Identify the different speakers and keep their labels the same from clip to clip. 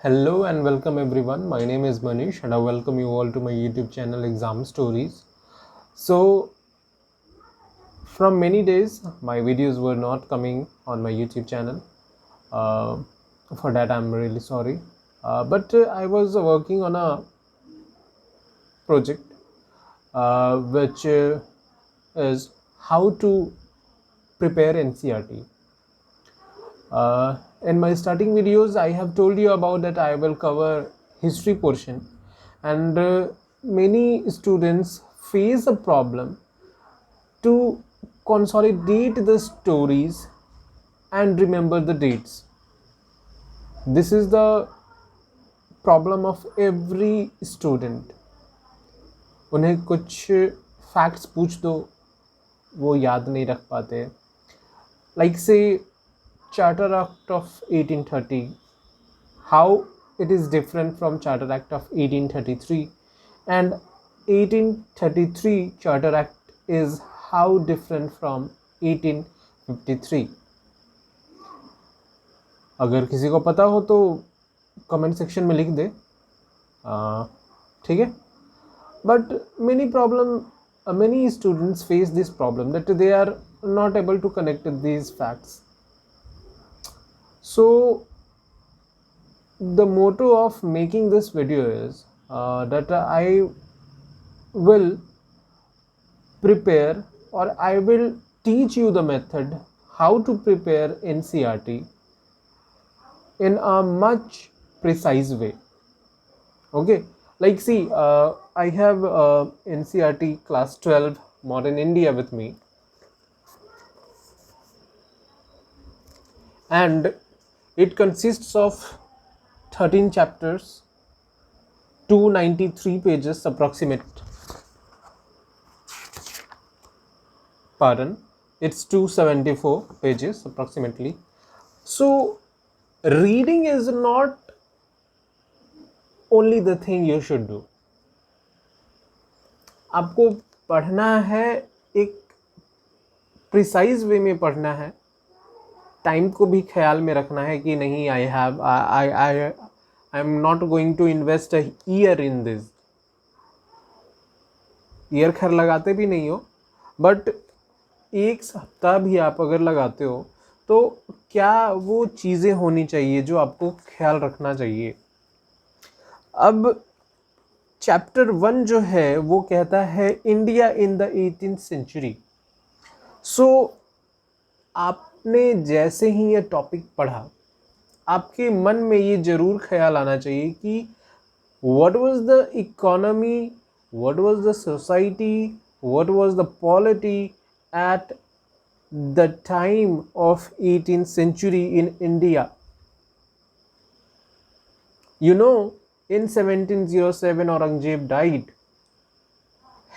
Speaker 1: Hello and welcome everyone. My name is Manish and I welcome you all to my YouTube channel Exam Stories. So, from many days, my videos were not coming on my YouTube channel. Uh, for that, I'm really sorry. But I was working on a project which is how to prepare NCRT. In my starting videos, I have told you about that I will cover history portion, and many students face a problem to consolidate the stories and remember the dates. This is the problem of every student. उन्हें कुछ facts पूछ दो वो याद नहीं रख पाते. Like say Charter Act of 1830, how it is different from Charter Act of 1833, and 1833 Charter Act is how different from 1853. अगर किसी को पता हो तो कमेंट सेक्शन में लिख दे. ठीक है. But many students face this problem that they are not able to connect these facts. So the motto of making this video is that I will prepare, or I will teach you the method how to prepare NCRT in a much precise way. Okay, like see, I have NCRT class 12 Modern India with me, and it consists of 13 chapters, 293 pages approximate. Pardon, it's 274 pages approximately. So reading is not only the thing you should do. आपको पढ़ना है, एक precise वे में पढ़ना है. Time को भी ख्याल में रखना है कि नहीं, I am not going to invest a year in this. Year खैर लगाते भी नहीं हो, बट एक सप्ताह भी आप अगर लगाते हो तो क्या वो चीज़ें होनी चाहिए जो आपको ख्याल रखना चाहिए. अब चैप्टर 1 जो है वो कहता है India in the 18th century. So आपने जैसे ही ये टॉपिक पढ़ा, आपके मन में ये जरूर ख्याल आना चाहिए कि what was the economy, what was the society, what was the polity at the time of 18th century in India. You know, in 1707 Aurangzeb died.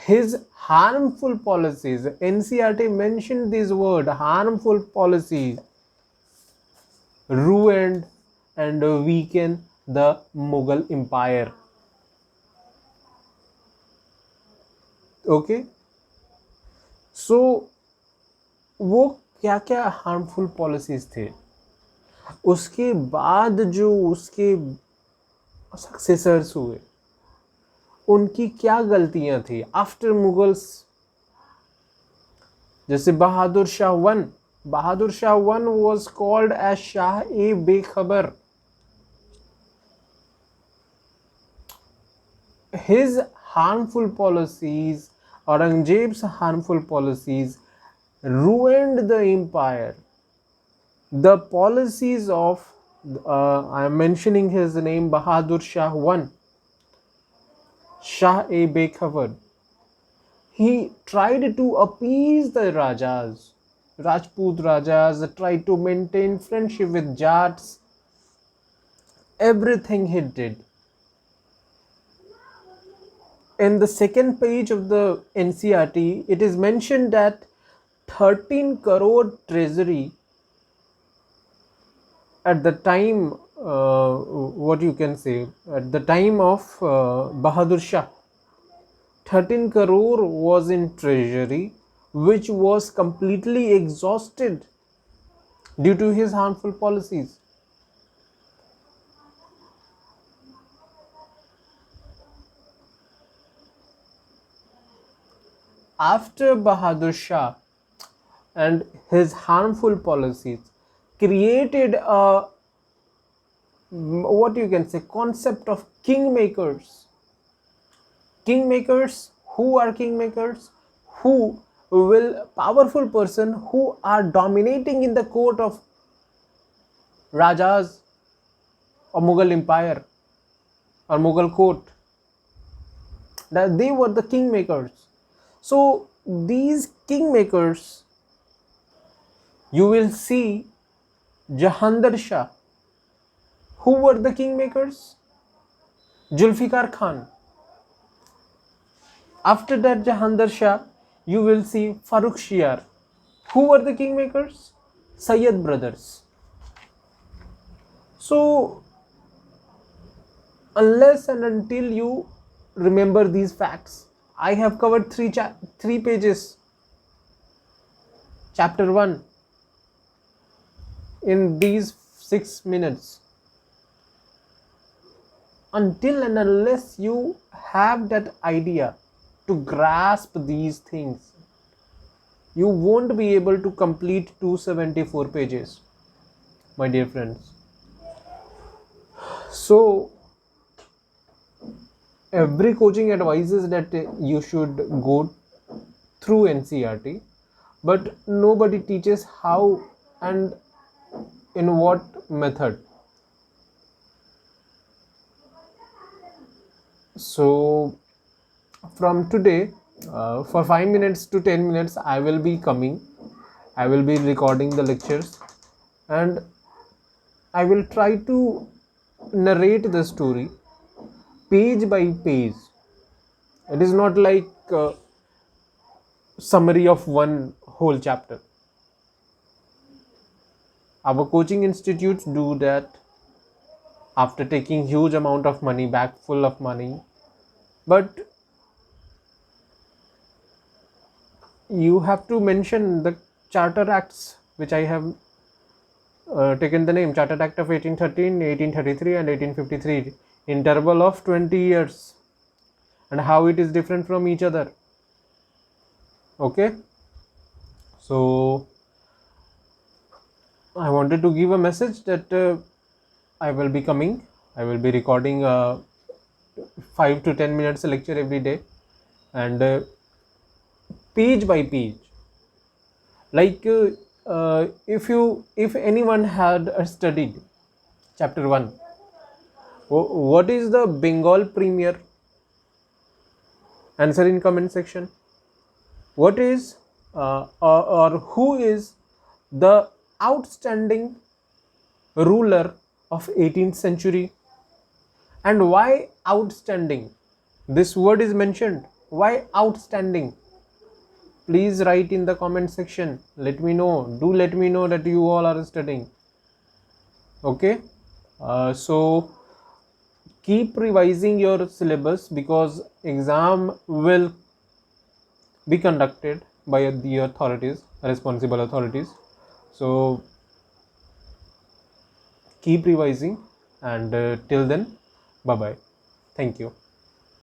Speaker 1: His harmful policies, NCRT mentioned this word, harmful policies, ruined and weakened the Mughal Empire. Okay, so वो क्या क्या harmful policies थे, उसके बाद जो उसके successors हुए उनकी क्या गलतियां थी आफ्टर मुगल्स. जैसे Bahadur Shah one was called as Shah e Bekhabar. His harmful policies, Aurangzeb's harmful policies ruined the empire. The policies of, I am mentioning his name, Bahadur Shah I, Shah-e-Bekhavar. He tried to appease the Rajas, Rajput Rajas, tried to maintain friendship with Jats. Everything he did. In the second page of the NCRT, it is mentioned that 13 crore treasury at the time, what you can say, at the time of Bahadur Shah, 13 crore was in treasury, which was completely exhausted due to his harmful policies. after Bahadur Shah and his harmful policies created a, what you can say, concept of kingmakers. Kingmakers, who are kingmakers? Who will, powerful person who are dominating in the court of Rajas or Mughal Empire or Mughal court. That they were the kingmakers. So these kingmakers, you will see Jahandar Shah. Who were the kingmakers? Zulfikar Khan. After that Jahandar Shah, you will see Farrukh Shiar. Who were the kingmakers? Sayyid brothers. So unless and until you remember these facts, I have covered three pages, chapter 1, in these 6 minutes. Until and unless you have that idea to grasp these things, you won't be able to complete 274 pages, my dear friends. So every coaching advises that you should go through NCERT, but nobody teaches how and in what method. So from today, for 5 minutes to 10 minutes, I will be recording the lectures, and I will try to narrate the story page by page. It is not like a summary of one whole chapter. Our coaching institutes do that after taking huge amount of money, bag full of money, but you have to mention the charter acts which I have taken the name: Charter Act of 1813, 1833 and 1853, interval of 20 years, and how it is different from each other. Okay, so I wanted to give a message that I will be recording 5 to 10 minutes lecture every day, and page by page, like if anyone had studied chapter 1, what is the Bengal Premier? Answer in comment section. What is or who is the outstanding ruler of 18th century, and why outstanding? This word is mentioned. Why outstanding? Please write in the comment section. Let me know. Do let me know that you all are studying. Okay, so keep revising your syllabus, because exam will be conducted by the authorities, responsible authorities. So keep revising, and till then, bye bye. Thank you.